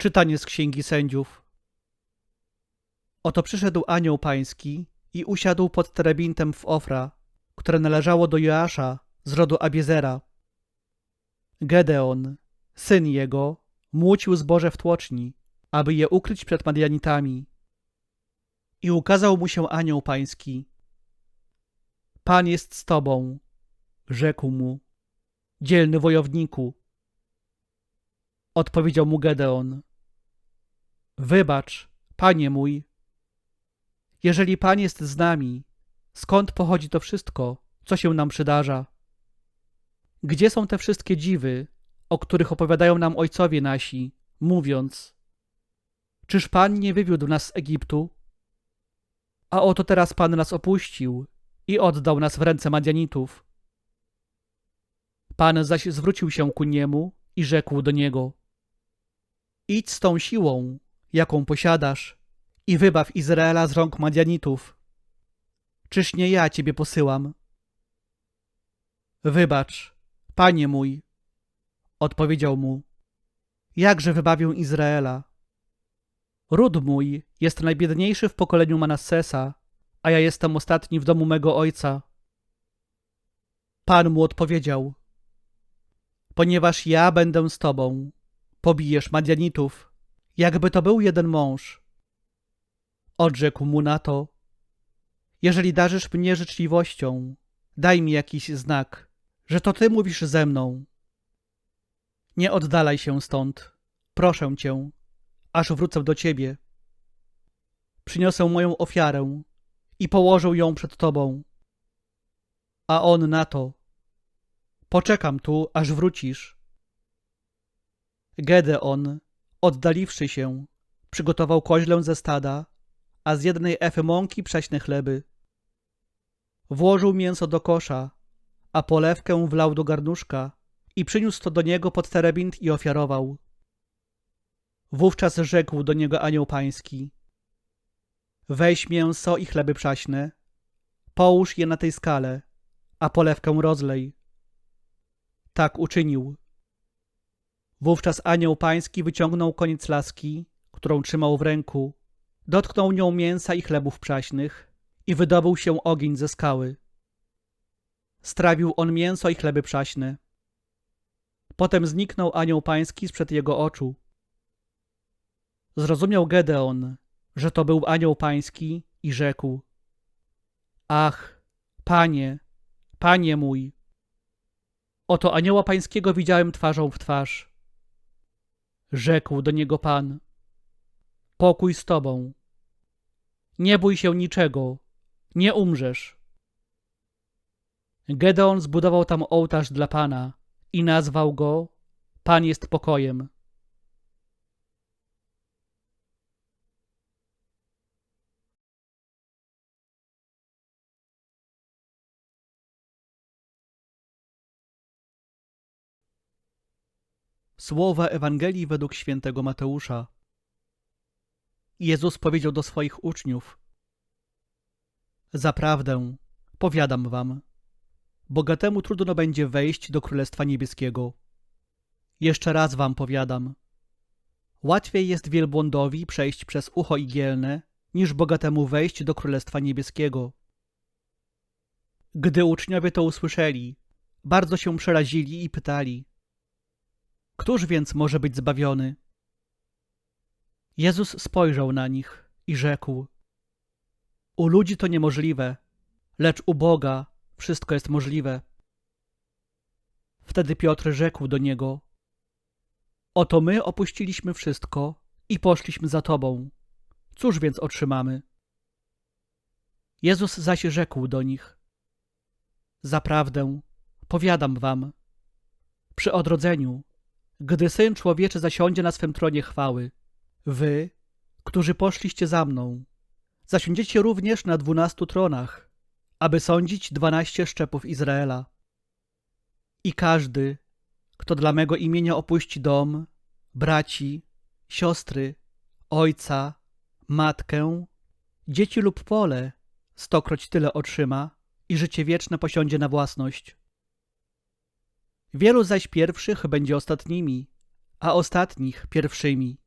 Czytanie z Księgi Sędziów. Oto przyszedł anioł pański i usiadł pod terebintem w Ofra, które należało do Joasza z rodu Abiezera. Gedeon, syn jego, młócił zboże w tłoczni, aby je ukryć przed Madianitami. I ukazał mu się anioł pański. Pan jest z tobą, rzekł mu, dzielny wojowniku. Odpowiedział mu Gedeon: wybacz, panie mój. Jeżeli Pan jest z nami, skąd pochodzi to wszystko, co się nam przydarza? Gdzie są te wszystkie dziwy, o których opowiadają nam ojcowie nasi, mówiąc: czyż Pan nie wywiódł nas z Egiptu? A oto teraz Pan nas opuścił i oddał nas w ręce Madianitów. Pan zaś zwrócił się ku niemu i rzekł do niego: idź z tą siłą, jaką posiadasz, i wybaw Izraela z rąk Madianitów. Czyż nie ja ciebie posyłam? Wybacz, panie mój, odpowiedział mu, jakże wybawię Izraela? Ród mój jest najbiedniejszy w pokoleniu Manassesa, a ja jestem ostatni w domu mego ojca. Pan mu odpowiedział: ponieważ ja będę z tobą, pobijesz Madianitów, jakby to był jeden mąż. Odrzekł mu na to: jeżeli darzysz mnie życzliwością, daj mi jakiś znak, że to ty mówisz ze mną. Nie oddalaj się stąd, proszę cię, aż wrócę do ciebie. Przyniosę moją ofiarę i położę ją przed tobą. A on na to: poczekam tu, aż wrócisz. Gedeon, oddaliwszy się, przygotował koźlę ze stada, a z 1 efy mąki prześne chleby. Włożył mięso do kosza, a polewkę wlał do garnuszka i przyniósł to do niego pod terebint i ofiarował. Wówczas rzekł do niego anioł pański: weź mięso i chleby przaśne, połóż je na tej skale, a polewkę rozlej. Tak uczynił. Wówczas anioł pański wyciągnął koniec laski, którą trzymał w ręku, dotknął nią mięsa i chlebów przaśnych i wydobył się ogień ze skały. Strawił on mięso i chleby przaśne. Potem zniknął anioł pański sprzed jego oczu. Zrozumiał Gedeon, że to był anioł pański i rzekł: ach, panie, panie mój! Oto anioła pańskiego widziałem twarzą w twarz. Rzekł do niego Pan: pokój z tobą. Nie bój się niczego, nie umrzesz. Gedeon zbudował tam ołtarz dla Pana i nazwał go: Pan jest pokojem. Słowa Ewangelii według świętego Mateusza. Jezus powiedział do swoich uczniów: zaprawdę, powiadam wam, bogatemu trudno będzie wejść do Królestwa Niebieskiego. Jeszcze raz wam powiadam, łatwiej jest wielbłądowi przejść przez ucho igielne, niż bogatemu wejść do Królestwa Niebieskiego. Gdy uczniowie to usłyszeli, bardzo się przerazili i pytali: któż więc może być zbawiony? Jezus spojrzał na nich i rzekł: u ludzi to niemożliwe, lecz u Boga wszystko jest możliwe. Wtedy Piotr rzekł do niego: oto my opuściliśmy wszystko i poszliśmy za tobą. Cóż więc otrzymamy? Jezus zaś rzekł do nich: zaprawdę, powiadam wam, przy odrodzeniu, gdy Syn Człowieczy zasiądzie na swym tronie chwały, wy, którzy poszliście za mną, zasiądziecie również na 12 tronach, aby sądzić 12 szczepów Izraela. I każdy, kto dla mego imienia opuści dom, braci, siostry, ojca, matkę, dzieci lub pole, 100-kroć tyle otrzyma i życie wieczne posiądzie na własność. Wielu zaś pierwszych będzie ostatnimi, a ostatnich pierwszymi.